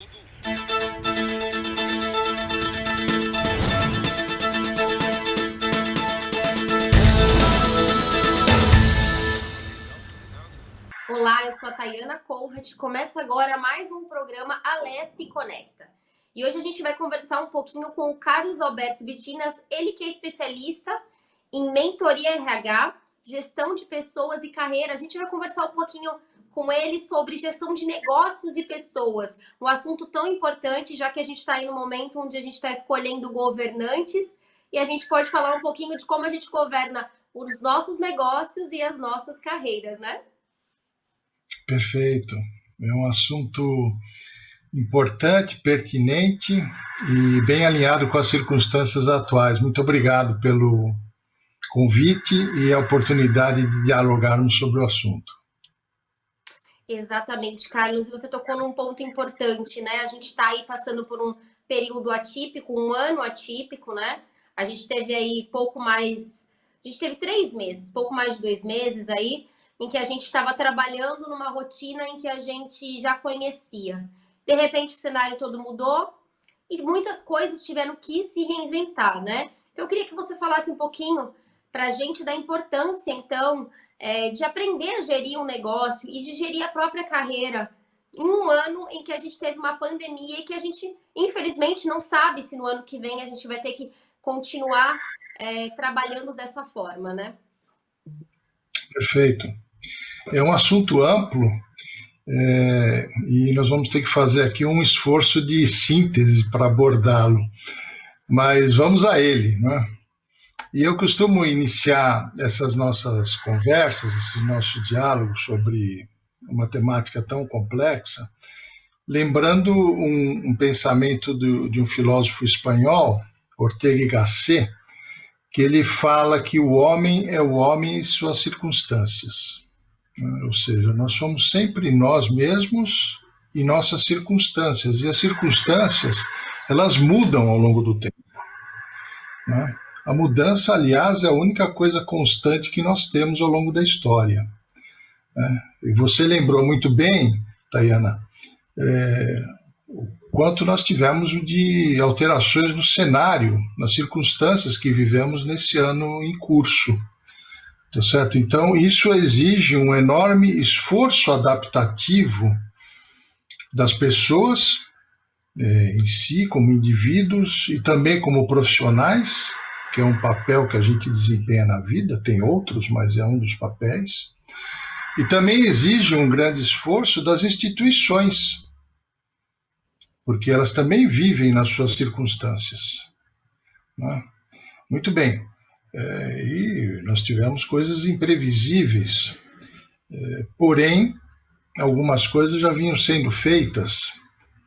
Olá, eu sou a Tayana Conrad. Começa agora mais um programa Alesp Conecta. E hoje a gente vai conversar um pouquinho com o Carlos Alberto Bitinas, ele que é especialista em mentoria RH, gestão de pessoas e carreira. A gente vai conversar um pouquinho com ele sobre gestão de negócios e pessoas, um assunto tão importante, já que a gente está aí no momento onde a gente está escolhendo governantes e a gente pode falar um pouquinho de como a gente governa os nossos negócios e as nossas carreiras, né? Perfeito. É um assunto importante, pertinente e bem alinhado com as circunstâncias atuais. Muito obrigado pelo convite e a oportunidade de dialogarmos sobre o assunto. Exatamente, Carlos. Você tocou num ponto importante, né? A gente está aí passando por um período atípico, um ano atípico, né? A gente teve aí pouco mais... A gente teve 3 meses, pouco mais de 2 meses aí, em que a gente estava trabalhando numa rotina em que a gente já conhecia. De repente, o cenário todo mudou e muitas coisas tiveram que se reinventar, né? Então, eu queria que você falasse um pouquinho para a gente da importância, então, de aprender a gerir um negócio e de gerir a própria carreira em um ano em que a gente teve uma pandemia e que a gente, infelizmente, não sabe se no ano que vem a gente vai ter que continuar trabalhando dessa forma, né? Perfeito. É um assunto amplo e nós vamos ter que fazer aqui um esforço de síntese para abordá-lo, mas vamos a ele, né? E eu costumo iniciar essas nossas conversas, esse nosso diálogo sobre uma temática tão complexa, lembrando um pensamento de um filósofo espanhol, Ortega y Gasset, que ele fala que o homem é o homem e suas circunstâncias. Ou seja, nós somos sempre nós mesmos e nossas circunstâncias. E as circunstâncias, elas mudam ao longo do tempo, né? A mudança, aliás, é a única coisa constante que nós temos ao longo da história, né? E você lembrou muito bem, Tayana, o quanto nós tivemos de alterações no cenário, nas circunstâncias que vivemos nesse ano em curso. Tá certo? Então, isso exige um enorme esforço adaptativo das pessoas em si, como indivíduos, e também como profissionais, que é um papel que a gente desempenha na vida, tem outros, mas é um dos papéis. E também exige um grande esforço das instituições, porque elas também vivem nas suas circunstâncias, né? Muito bem. E nós tivemos coisas imprevisíveis, porém, algumas coisas já vinham sendo feitas,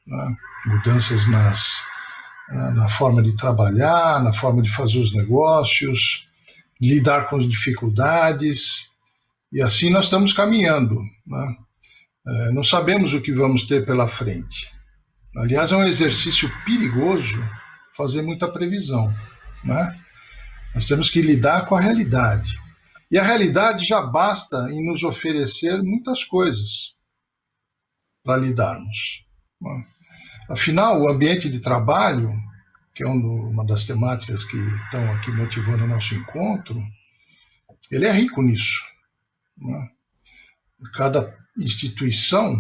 né? Mudanças na forma de trabalhar, na forma de fazer os negócios, lidar com as dificuldades, e assim nós estamos caminhando, né? Não sabemos o que vamos ter pela frente. Aliás, é um exercício perigoso fazer muita previsão, né? Nós temos que lidar com a realidade. E a realidade já basta em nos oferecer muitas coisas para lidarmos, né? Afinal, o ambiente de trabalho, que é uma das temáticas que estão aqui motivando o nosso encontro, ele é rico nisso, né? Cada instituição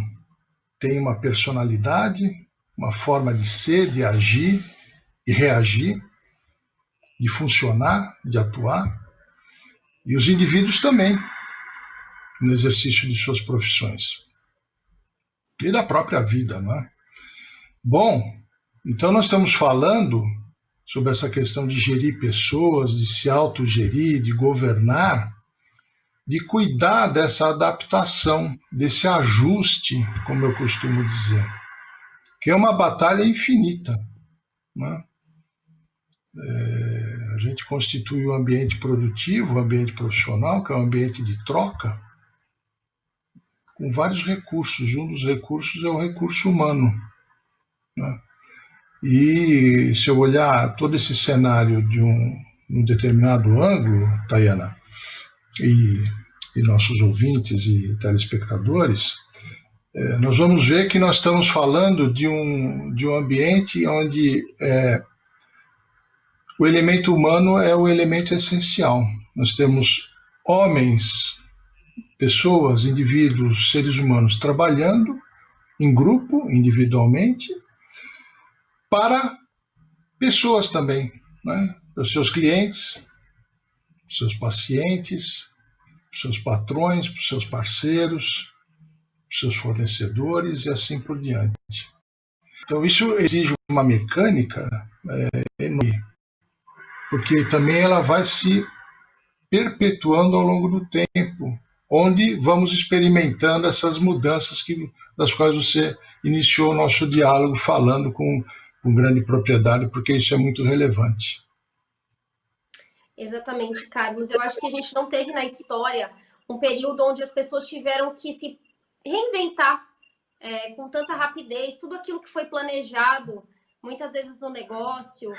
tem uma personalidade, uma forma de ser, de agir e reagir, de funcionar, de atuar, e os indivíduos também, no exercício de suas profissões e da própria vida, não é? Bom, então nós estamos falando sobre essa questão de gerir pessoas, de se autogerir, de governar, de cuidar dessa adaptação, desse ajuste, como eu costumo dizer, que é uma batalha infinita, né? A gente constitui o ambiente produtivo, o ambiente profissional, que é um ambiente de troca, com vários recursos. Um dos recursos é o recurso humano, né? E se eu olhar todo esse cenário de um determinado ângulo, Tayana, e nossos ouvintes e telespectadores, nós vamos ver que nós estamos falando de um ambiente onde o elemento humano é o elemento essencial. Nós temos homens, pessoas, indivíduos, seres humanos trabalhando em grupo, individualmente, para pessoas também, né? Para os seus clientes, para os seus pacientes, para os seus patrões, para os seus parceiros, para os seus fornecedores e assim por diante. Então, isso exige uma mecânica enorme, porque também ela vai se perpetuando ao longo do tempo, onde vamos experimentando essas mudanças das quais você iniciou o nosso diálogo falando com grande propriedade, porque isso é muito relevante. Exatamente, Carlos. Eu acho que a gente não teve na história um período onde as pessoas tiveram que se reinventar com tanta rapidez, tudo aquilo que foi planejado, muitas vezes no negócio,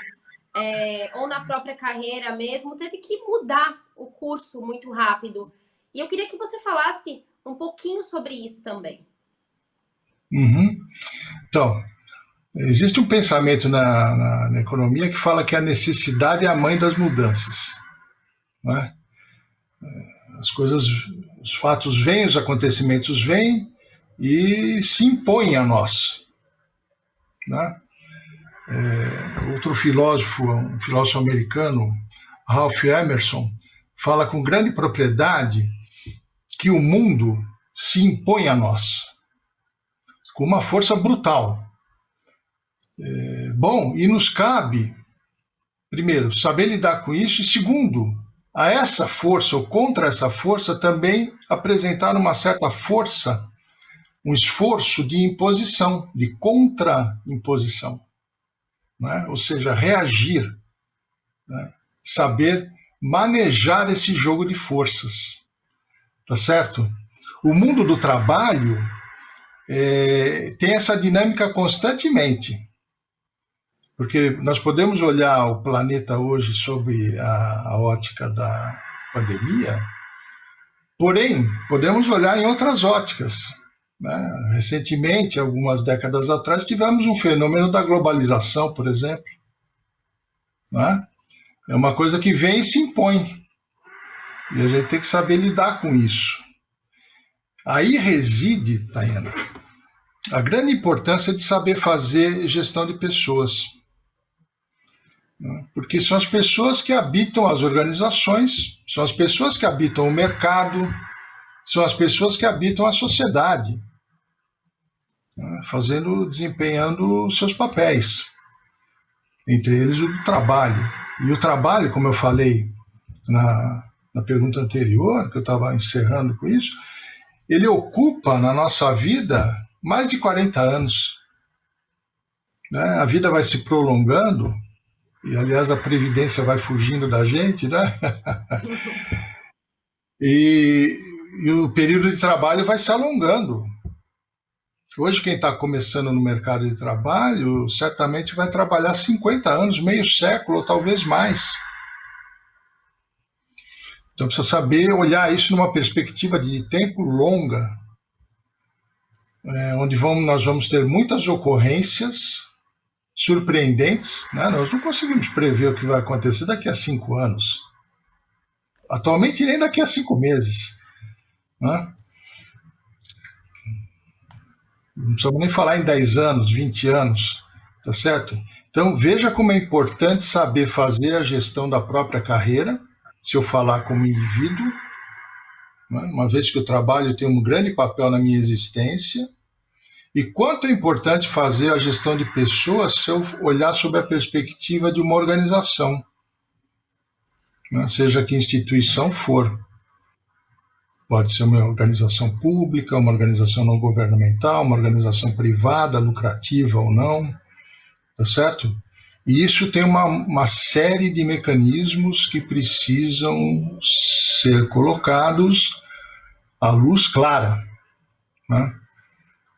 ou na própria carreira mesmo, teve que mudar o curso muito rápido. E eu queria que você falasse um pouquinho sobre isso também. Uhum. Então, existe um pensamento na economia que fala que a necessidade é a mãe das mudanças, né? As coisas, os fatos vêm, os acontecimentos vêm e se impõem a nós, né? Outro filósofo, um filósofo americano, Ralph Emerson, fala com grande propriedade que o mundo se impõe a nós com uma força brutal. Bom, e nos cabe, primeiro, saber lidar com isso, e segundo, a essa força ou contra essa força também apresentar uma certa força, um esforço de imposição, de contra-imposição, né? Ou seja, reagir, né? Saber manejar esse jogo de forças, tá certo? O mundo do trabalho tem essa dinâmica constantemente, porque nós podemos olhar o planeta hoje sob a ótica da pandemia, porém, podemos olhar em outras óticas, né? Recentemente, algumas décadas atrás, tivemos um fenômeno da globalização, por exemplo, né? É uma coisa que vem e se impõe, e a gente tem que saber lidar com isso. Aí reside, Tayana, a grande importância de saber fazer gestão de pessoas, porque são as pessoas que habitam as organizações, são as pessoas que habitam o mercado, são as pessoas que habitam a sociedade, desempenhando os seus papéis, entre eles o do trabalho. E o trabalho, como eu falei na pergunta anterior, que eu estava encerrando com isso, ele ocupa na nossa vida mais de 40 anos. Né? A vida vai se prolongando, e aliás a previdência vai fugindo da gente, né? e o período de trabalho vai se alongando. Hoje quem está começando no mercado de trabalho certamente vai trabalhar 50 anos, meio século ou talvez mais. Então precisa saber olhar isso numa perspectiva de tempo longa, onde nós vamos ter muitas ocorrências surpreendentes, né? Nós não conseguimos prever o que vai acontecer daqui a 5 anos. Atualmente nem daqui a 5 meses. Né? Não precisamos nem falar em 10 anos, 20 anos, tá certo? Então veja como é importante saber fazer a gestão da própria carreira, se eu falar como indivíduo, né? Uma vez que o trabalho tem um grande papel na minha existência, e quanto é importante fazer a gestão de pessoas se eu olhar sob a perspectiva de uma organização, né? Seja que instituição for. Pode ser uma organização pública, uma organização não governamental, uma organização privada, lucrativa ou não, tá certo? E isso tem uma série de mecanismos que precisam ser colocados à luz clara, né?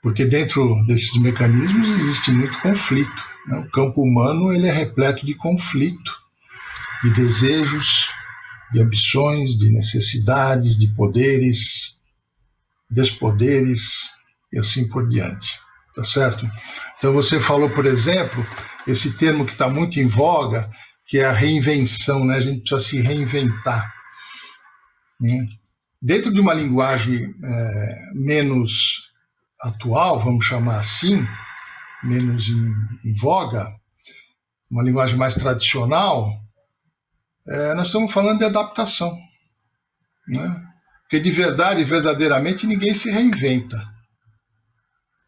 Porque dentro desses mecanismos existe muito conflito, né? O campo humano ele é repleto de conflito, de desejos, de ambições, de necessidades, de poderes, despoderes, e assim por diante, tá certo? Então você falou, por exemplo, esse termo que está muito em voga, que é a reinvenção, né? A gente precisa se reinventar, né? Dentro de uma linguagem menos atual, vamos chamar assim, menos em voga, uma linguagem mais tradicional, nós estamos falando de adaptação, né? Porque de verdade, verdadeiramente, ninguém se reinventa,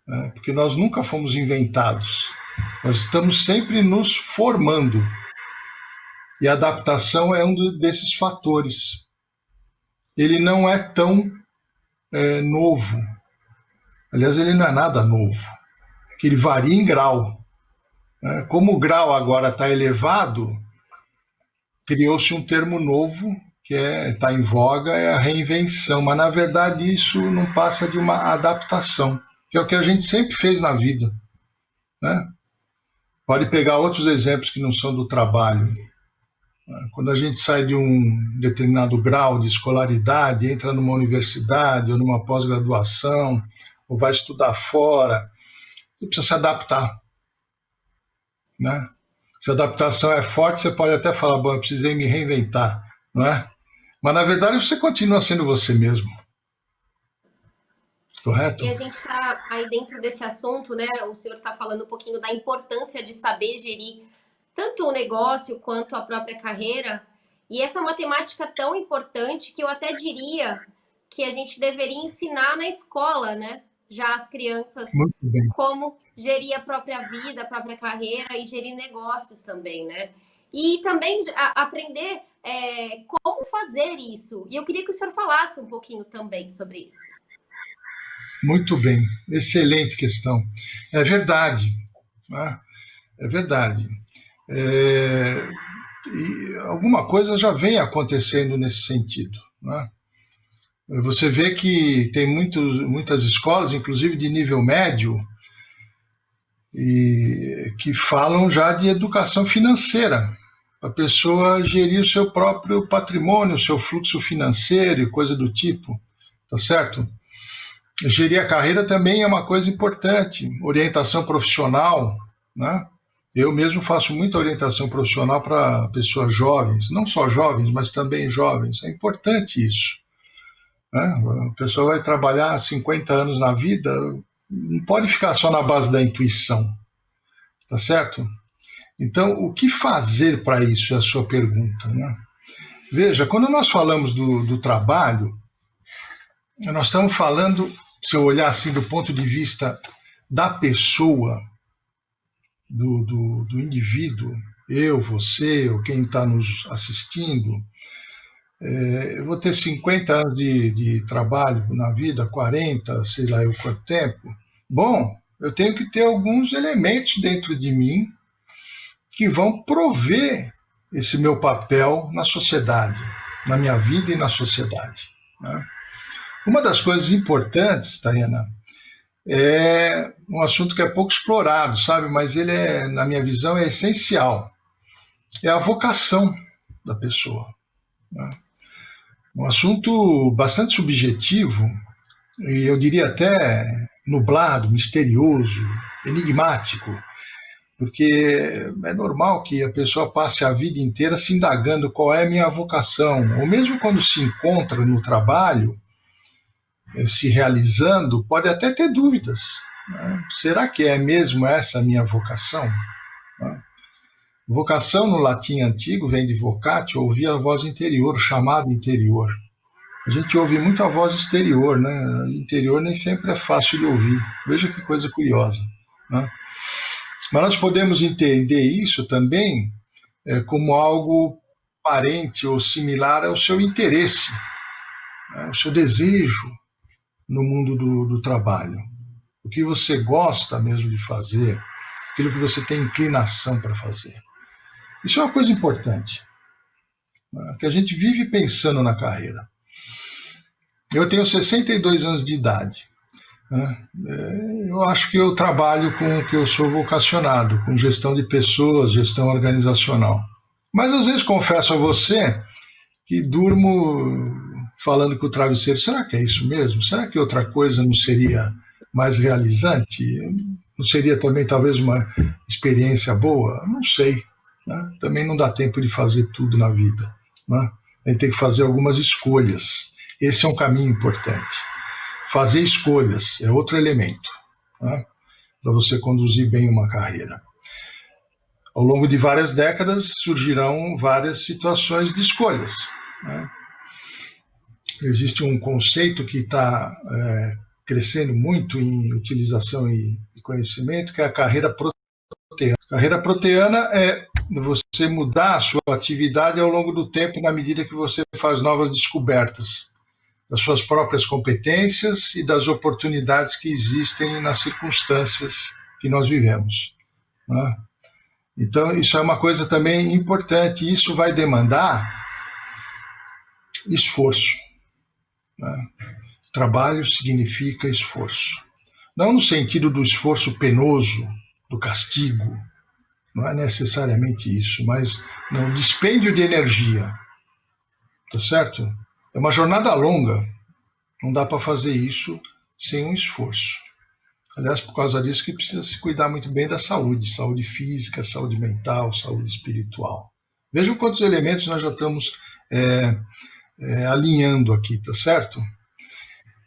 né? Porque nós nunca fomos inventados. Nós estamos sempre nos formando. E a adaptação é um desses fatores. Ele não é tão novo. Aliás, ele não é nada novo. Que ele varia em grau, né? Como o grau agora está elevado, criou-se um termo novo que está em voga, é a reinvenção. Mas, na verdade, isso não passa de uma adaptação, que é o que a gente sempre fez na vida, né? Pode pegar outros exemplos que não são do trabalho. Quando a gente sai de um determinado grau de escolaridade, entra numa universidade ou numa pós-graduação, ou vai estudar fora, você precisa se adaptar, né? Se a adaptação é forte, você pode até falar, bom, eu precisei me reinventar, não é? Mas, na verdade, você continua sendo você mesmo. Correto? E a gente está aí dentro desse assunto, né? O senhor está falando um pouquinho da importância de saber gerir tanto o negócio quanto a própria carreira. E essa é uma temática tão importante que eu até diria que a gente deveria ensinar na escola, né? Já as crianças como gerir a própria vida, a própria carreira e gerir negócios também, né? E também aprender como fazer isso. E eu queria que o senhor falasse um pouquinho também sobre isso. Muito bem, excelente questão. É verdade, né? É verdade. E alguma coisa já vem acontecendo nesse sentido, né? Você vê que tem muitas escolas, inclusive de nível médio, que falam já de educação financeira, para a pessoa gerir o seu próprio patrimônio, o seu fluxo financeiro, coisa do tipo, tá certo? Gerir a carreira também é uma coisa importante, orientação profissional, né? Eu mesmo faço muita orientação profissional para pessoas jovens, não só jovens, mas também jovens, é importante isso, né? A pessoa vai trabalhar 50 anos na vida, não pode ficar só na base da intuição, tá certo? Então, o que fazer para isso é a sua pergunta, né? Veja, quando nós falamos do trabalho, nós estamos falando, se eu olhar assim do ponto de vista da pessoa, do indivíduo, eu, você, ou quem está nos assistindo, eu vou ter 50 anos de trabalho na vida, 40, sei lá eu quanto tempo. Bom, eu tenho que ter alguns elementos dentro de mim que vão prover esse meu papel na sociedade, na minha vida e na sociedade, né? Uma das coisas importantes, Tayana, é um assunto que é pouco explorado, sabe? Mas ele na minha visão, é essencial. É a vocação da pessoa, né? Um assunto bastante subjetivo, e eu diria até nublado, misterioso, enigmático, porque é normal que a pessoa passe a vida inteira se indagando qual é a minha vocação, ou mesmo quando se encontra no trabalho, se realizando, pode até ter dúvidas, né? Será que é mesmo essa a minha vocação? Né? Vocação no latim antigo vem de vocatio, ouvir a voz interior, o chamado interior. A gente ouve muito a voz exterior, né? O interior nem sempre é fácil de ouvir. Veja que coisa curiosa, né? Mas nós podemos entender isso também como algo parente ou similar ao seu interesse, né? O seu desejo no mundo do trabalho. O que você gosta mesmo de fazer, aquilo que você tem inclinação para fazer. Isso é uma coisa importante, né? Que a gente vive pensando na carreira. Eu tenho 62 anos de idade, né? Eu acho que eu trabalho com o que eu sou vocacionado, com gestão de pessoas, gestão organizacional. Mas às vezes confesso a você que durmo falando com o travesseiro, será que é isso mesmo? Será que outra coisa não seria mais realizante? Não seria também talvez uma experiência boa? Não sei. Né? Também não dá tempo de fazer tudo na vida. Né? A gente tem que fazer algumas escolhas. Esse é um caminho importante. Fazer escolhas é outro elemento, né? Para você conduzir bem uma carreira. Ao longo de várias décadas surgirão várias situações de escolhas. Né? Existe um conceito que está crescendo muito em utilização e conhecimento, que é a carreira proteana. A carreira proteana é você mudar a sua atividade ao longo do tempo, na medida que você faz novas descobertas das suas próprias competências e das oportunidades que existem nas circunstâncias que nós vivemos. Né? Então, isso é uma coisa também importante. Isso vai demandar esforço. Né? Trabalho significa esforço. Não no sentido do esforço penoso, do castigo. Não é necessariamente isso, mas no dispêndio de energia. Tá certo? É uma jornada longa. Não dá para fazer isso sem um esforço. Aliás, por causa disso que precisa se cuidar muito bem da saúde. Saúde física, saúde mental, saúde espiritual. Vejam quantos elementos nós já estamos alinhando aqui, tá certo?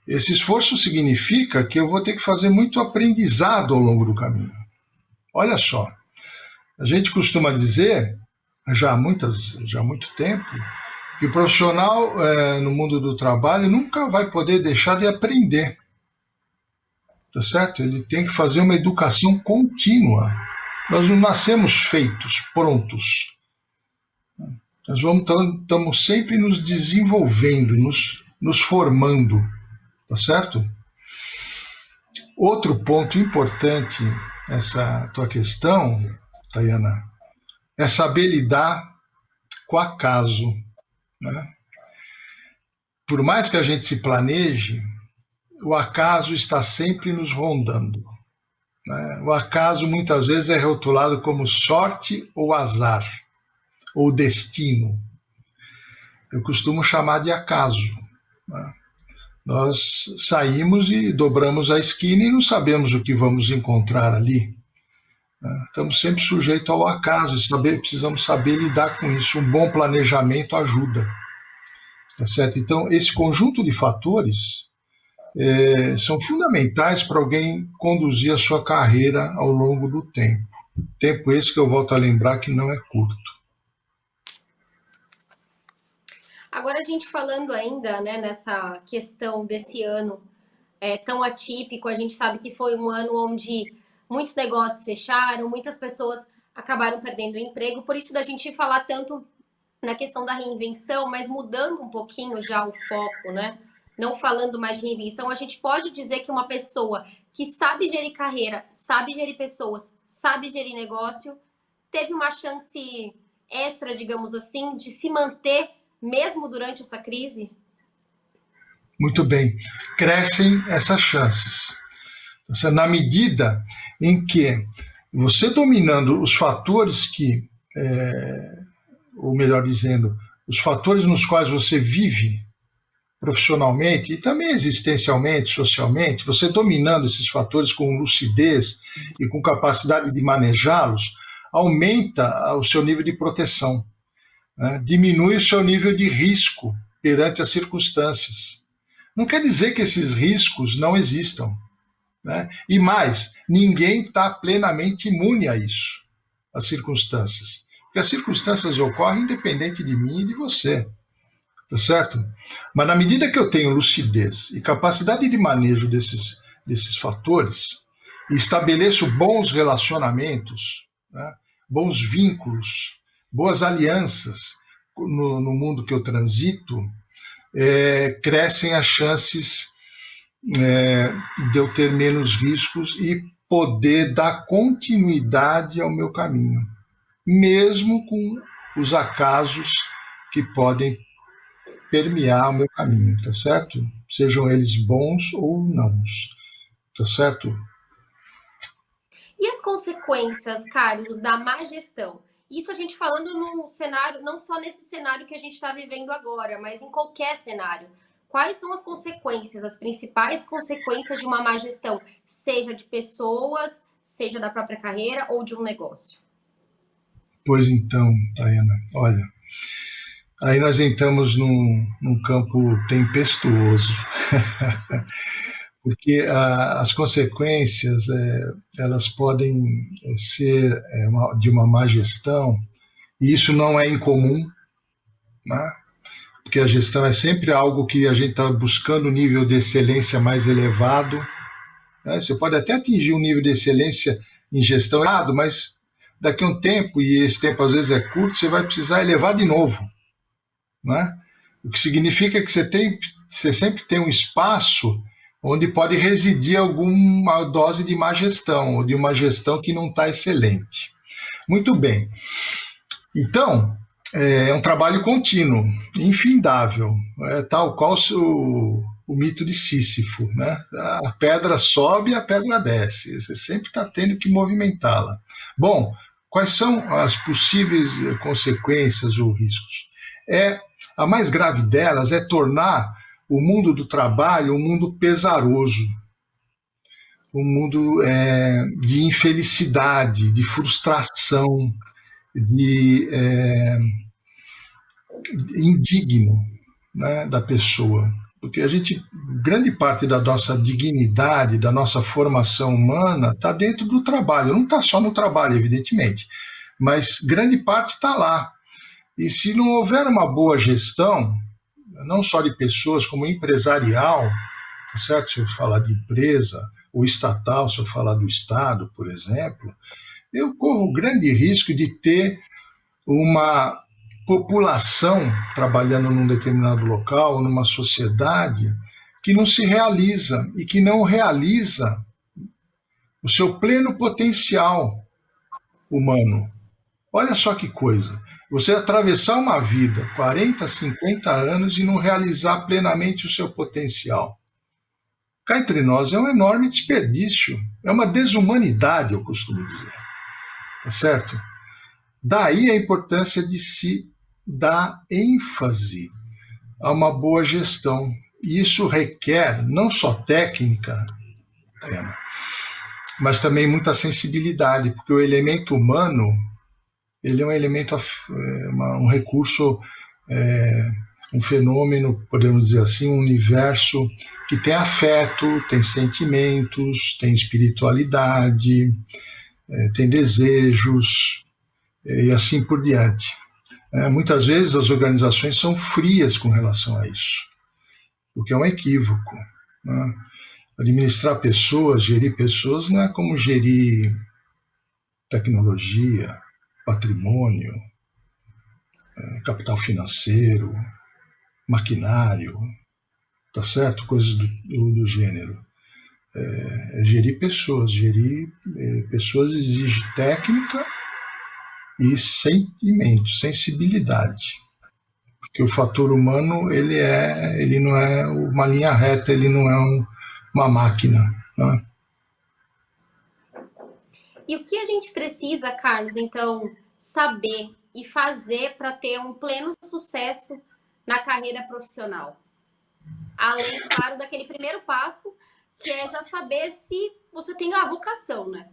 Esse esforço significa que eu vou ter que fazer muito aprendizado ao longo do caminho. Olha só, a gente costuma dizer, já há muito tempo, que o profissional no mundo do trabalho nunca vai poder deixar de aprender. Tá certo? Ele tem que fazer uma educação contínua. Nós não nascemos feitos, prontos. Nós estamos sempre nos desenvolvendo, nos formando. Tá certo? Outro ponto importante nessa tua questão, Tayana, é saber lidar com o acaso. Né? Por mais que a gente se planeje, o acaso está sempre nos rondando. Né? O acaso muitas vezes é rotulado como sorte ou azar, ou destino. Eu costumo chamar de acaso. Né? Nós saímos e dobramos a esquina e não sabemos o que vamos encontrar ali. Né? Estamos sempre sujeitos ao acaso e precisamos saber lidar com isso. Um bom planejamento ajuda. Tá certo? Então, esse conjunto de fatores são fundamentais para alguém conduzir a sua carreira ao longo do tempo. Tempo esse que eu volto a lembrar que não é curto. Agora a gente falando ainda, né, nessa questão desse ano tão atípico, a gente sabe que foi um ano onde muitos negócios fecharam, muitas pessoas acabaram perdendo o emprego, por isso da gente falar tanto na questão da reinvenção, mas mudando um pouquinho já o foco, né? Não falando mais de reinvenção, a gente pode dizer que uma pessoa que sabe gerir carreira, sabe gerir pessoas, sabe gerir negócio, teve uma chance extra, digamos assim, de se manter mesmo durante essa crise? Muito bem. Crescem essas chances. Na medida em que você dominando os fatores ou melhor dizendo, os fatores nos quais você vive profissionalmente e também existencialmente, socialmente, você dominando esses fatores com lucidez e com capacidade de manejá-los, aumenta o seu nível de proteção, né? Diminui o seu nível de risco perante as circunstâncias. Não quer dizer que esses riscos não existam, né? E mais, ninguém está plenamente imune a isso, às circunstâncias. Porque as circunstâncias ocorrem independente de mim e de você. Tá certo? Mas na medida que eu tenho lucidez e capacidade de manejo desses fatores, e estabeleço bons relacionamentos, né, bons vínculos, boas alianças no mundo que eu transito, crescem as chances de eu ter menos riscos e poder dar continuidade ao meu caminho, mesmo com os acasos que podem permear o meu caminho, tá certo? Sejam eles bons ou não, tá certo? E as consequências, Carlos, da má gestão? Isso a gente falando num cenário, não só nesse cenário que a gente está vivendo agora, mas em qualquer cenário. quais são as consequências, as principais consequências de uma má gestão, seja de pessoas, seja da própria carreira ou de um negócio? Pois então, Tayana, olha, aí nós entramos num campo tempestuoso, porque as consequências elas podem ser de uma má gestão, e isso não é incomum, né? Porque a gestão é sempre algo que a gente está buscando um nível de excelência mais elevado, né? Você pode até atingir um nível de excelência em gestão errado, mas daqui a um tempo, e esse tempo às vezes é curto, você vai precisar elevar de novo, né? O que significa que você sempre tem um espaço onde pode residir alguma dose de má gestão, ou de uma gestão que não está excelente. Muito bem. Então, é um trabalho contínuo, infindável, tal qual o mito de Sísifo, né? A pedra sobe e a pedra desce, você sempre está tendo que movimentá-la. Bom, quais são as possíveis consequências ou riscos? A mais grave delas é tornar o mundo do trabalho um mundo pesaroso, um mundo de infelicidade, de frustração, de indigno, né, da pessoa. Porque grande parte da nossa dignidade, da nossa formação humana está dentro do trabalho. Não está só no trabalho, evidentemente, mas grande parte está lá. E se não houver uma boa gestão, não só de pessoas, como empresarial, tá certo? Se eu falar de empresa, ou estatal, se eu falar do Estado, por exemplo, eu corro o grande risco de ter uma população trabalhando num determinado local, numa sociedade, que não se realiza e que não realiza o seu pleno potencial humano. Olha só que coisa. Você atravessar uma vida, 40, 50 anos, e não realizar plenamente o seu potencial. Cá entre nós, é um enorme desperdício. É uma desumanidade, eu costumo dizer. Tá certo? Daí a importância de se dar ênfase a uma boa gestão. E isso requer não só técnica, mas também muita sensibilidade, porque o elemento humano ele é um elemento, um recurso, um fenômeno, podemos dizer assim, um universo que tem afeto, tem sentimentos, tem espiritualidade, tem desejos, e assim por diante. Muitas vezes as organizações são frias com relação a isso, o que é um equívoco, né? Administrar pessoas, gerir pessoas, não é como gerir tecnologia, patrimônio, capital financeiro, maquinário, tá certo? Coisas do gênero. Gerir pessoas exige técnica e sentimento, sensibilidade. Porque o fator humano ele não é uma linha reta, ele não é uma máquina, né? E o que a gente precisa, Carlos, então, saber e fazer para ter um pleno sucesso na carreira profissional? Além, claro, daquele primeiro passo, que é já saber se você tem a vocação, né?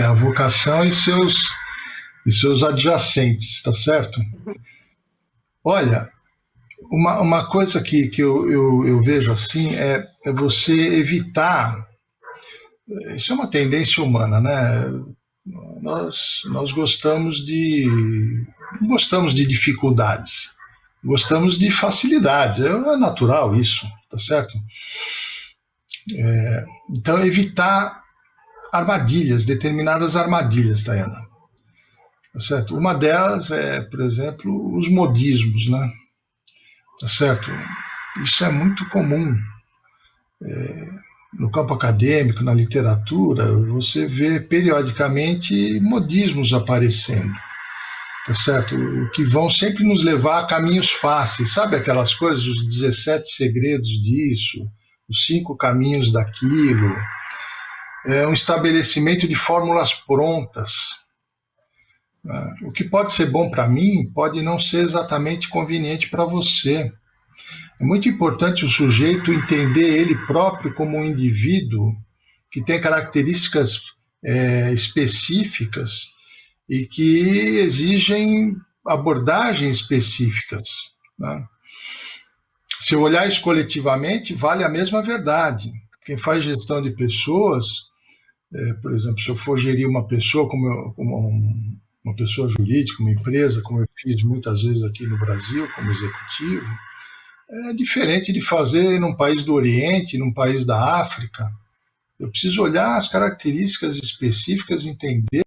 A vocação e seus adjacentes, tá certo? Olha, uma coisa que eu vejo assim é você evitar. Isso é uma tendência humana, né? Nós gostamos não gostamos de dificuldades, gostamos de facilidades. É natural isso, tá certo? Então, evitar armadilhas, determinadas armadilhas, Tayana. Tá certo? Uma delas é, por exemplo, os modismos, né? Tá certo? Isso é muito comum. No campo acadêmico, na literatura, você vê periodicamente modismos aparecendo, tá certo? Que vão sempre nos levar a caminhos fáceis, sabe aquelas coisas, os 17 segredos disso, os 5 caminhos daquilo, um estabelecimento de fórmulas prontas. O que pode ser bom para mim pode não ser exatamente conveniente para você. É muito importante o sujeito entender ele próprio como um indivíduo que tem características específicas e que exigem abordagens específicas, né? Se eu olhar isso coletivamente, vale a mesma verdade. Quem faz gestão de pessoas, por exemplo, se eu for gerir uma pessoa uma pessoa jurídica, uma empresa, como eu fiz muitas vezes aqui no Brasil, como executivo, é diferente de fazer num país do Oriente, num país da África. Eu preciso olhar as características específicas, entendê-las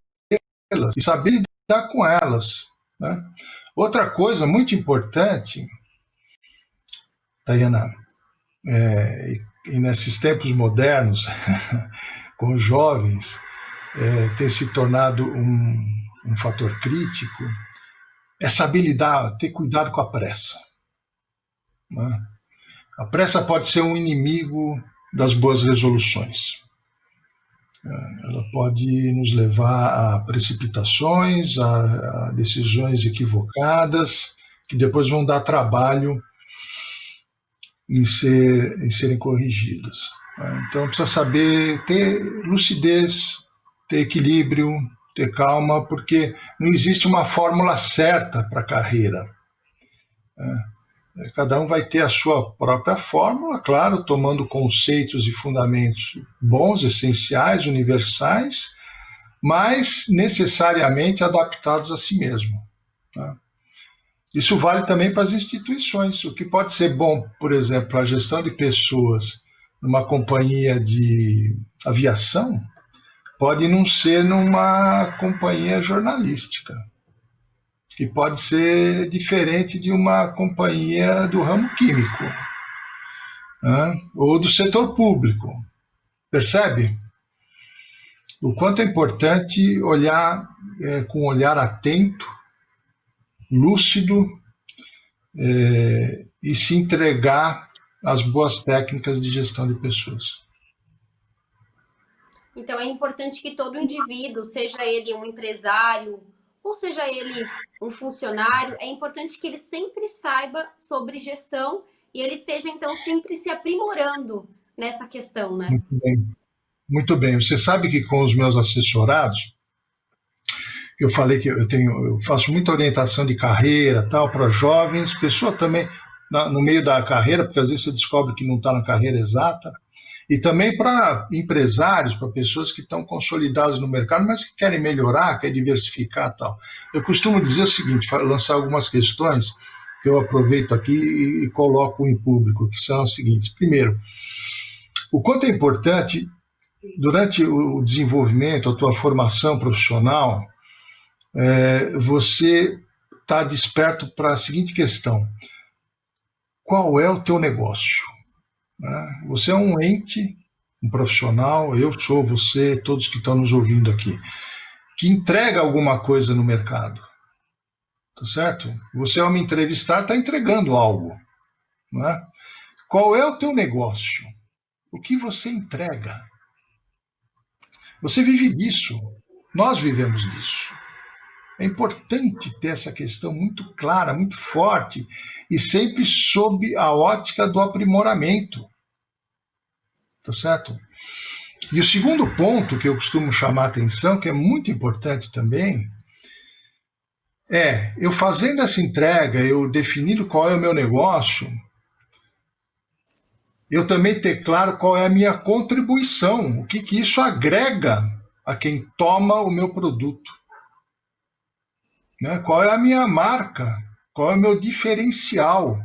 e saber lidar com elas, né? Outra coisa muito importante, Tayana, e nesses tempos modernos, com os jovens, ter se tornado um fator crítico, é saber lidar, ter cuidado com a pressa, né? A pressa pode ser um inimigo das boas resoluções. Ela pode nos levar a precipitações, a decisões equivocadas, que depois vão dar trabalho em serem corrigidas. Então, precisa saber ter lucidez, ter equilíbrio, ter calma, porque não existe uma fórmula certa para a carreira. Cada um vai ter a sua própria fórmula, claro, tomando conceitos e fundamentos bons, essenciais, universais, mas necessariamente adaptados a si mesmo, tá? Isso vale também para as instituições. O que pode ser bom, por exemplo, para a gestão de pessoas numa companhia de aviação, pode não ser numa companhia jornalística, que pode ser diferente de uma companhia do ramo químico, né? Ou do setor público. Percebe? O quanto é importante olhar com um olhar atento, lúcido, e se entregar às boas técnicas de gestão de pessoas. Então, é importante que todo indivíduo, seja ele um empresário, ou seja ele um funcionário, é importante que ele sempre saiba sobre gestão e ele esteja, então, sempre se aprimorando nessa questão, né? Muito bem. Muito bem. Você sabe que com os meus assessorados, eu falei que eu faço muita orientação de carreira, tal, para jovens, pessoa também no meio da carreira, porque às vezes você descobre que não está na carreira exata, e também para empresários, para pessoas que estão consolidadas no mercado, mas que querem melhorar, querem diversificar, tal. Eu costumo dizer o seguinte, lançar algumas questões que eu aproveito aqui e coloco em público, que são as seguintes. Primeiro, o quanto é importante, durante o desenvolvimento, a tua formação profissional, você está desperto para a seguinte questão: qual é o teu negócio? Você é um ente, um profissional, eu sou, você, todos que estão nos ouvindo aqui, que entrega alguma coisa no mercado, tá certo? Você, ao me entrevistar, está entregando algo, não é? Qual é o teu negócio? O que você entrega? Você vive disso, nós vivemos disso. É importante ter essa questão muito clara, muito forte, e sempre sob a ótica do aprimoramento. Tá certo? E o segundo ponto que eu costumo chamar a atenção, que é muito importante também, eu fazendo essa entrega, eu definindo qual é o meu negócio, eu também ter claro qual é a minha contribuição, o que isso agrega a quem toma o meu produto. Né? Qual é a minha marca? Qual é o meu diferencial?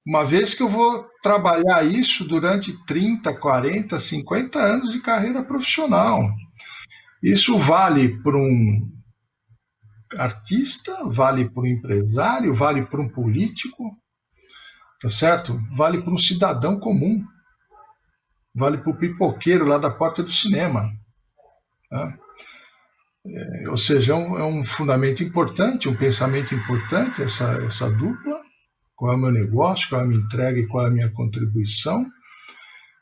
Uma vez que eu vou trabalhar isso durante 30, 40, 50 anos de carreira profissional. Isso vale para um artista, vale para um empresário, vale para um político, tá certo? Vale para um cidadão comum, vale para o pipoqueiro lá da porta do cinema. Tá? Ou seja, é um fundamento importante, um pensamento importante, essa dupla. Qual é o meu negócio, qual é a minha entrega e qual é a minha contribuição,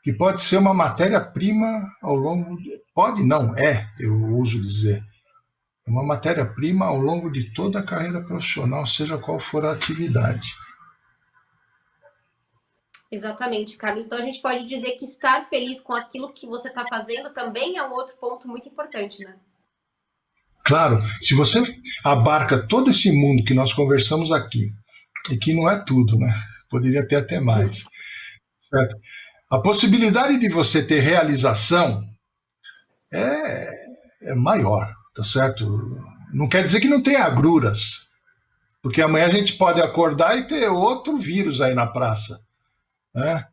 que pode ser uma matéria-prima ao longo pode, não, eu uso dizer, é uma matéria-prima ao longo de toda a carreira profissional, seja qual for a atividade. Exatamente, Carlos. Então a gente pode dizer que estar feliz com aquilo que você está fazendo também é um outro ponto muito importante, né? Claro, se você abarca todo esse mundo que nós conversamos aqui, e que não é tudo, né? Poderia ter até mais, certo? A possibilidade de você ter realização é maior, tá certo? Não quer dizer que não tenha agruras, porque amanhã a gente pode acordar e ter outro vírus aí na praça, né?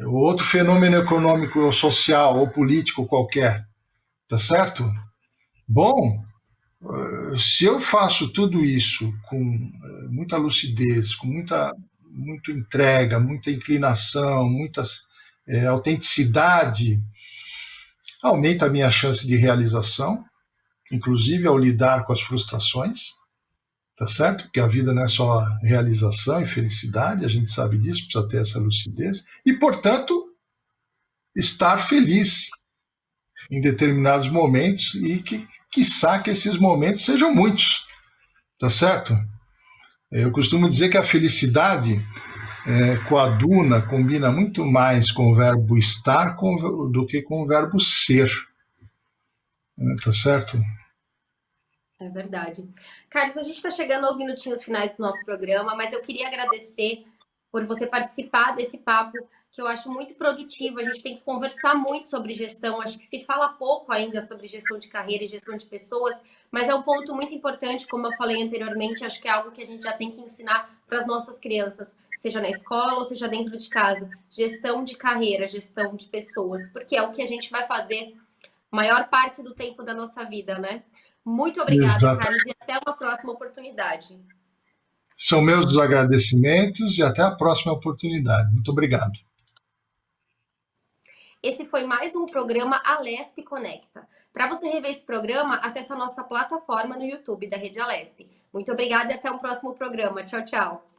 Outro fenômeno econômico ou social ou político qualquer, tá certo? Bom, se eu faço tudo isso com muita lucidez, com muita entrega, muita inclinação, muita autenticidade, aumenta a minha chance de realização, inclusive ao lidar com as frustrações, tá certo? Porque a vida não é só realização e felicidade, a gente sabe disso, precisa ter essa lucidez, e, portanto, estar feliz em determinados momentos e quiçá que esses momentos sejam muitos, tá certo? Eu costumo dizer que a felicidade coaduna, combina muito mais com o verbo estar do que com o verbo ser, tá certo? É verdade. Carlos, a gente está chegando aos minutinhos finais do nosso programa, mas eu queria agradecer por você participar desse papo, que eu acho muito produtivo. A gente tem que conversar muito sobre gestão. Acho que se fala pouco ainda sobre gestão de carreira e gestão de pessoas, mas é um ponto muito importante, como eu falei anteriormente. Acho que é algo que a gente já tem que ensinar para as nossas crianças, seja na escola ou seja dentro de casa. Gestão de carreira, gestão de pessoas, porque é o que a gente vai fazer a maior parte do tempo da nossa vida, né? Muito obrigada, Exato. Carlos, e até uma próxima oportunidade. São meus os agradecimentos e até a próxima oportunidade. Muito obrigado. Esse foi mais um programa Alesp Conecta. Para você rever esse programa, acesse a nossa plataforma no YouTube da Rede Alesp. Muito obrigada e até o próximo programa. Tchau, tchau.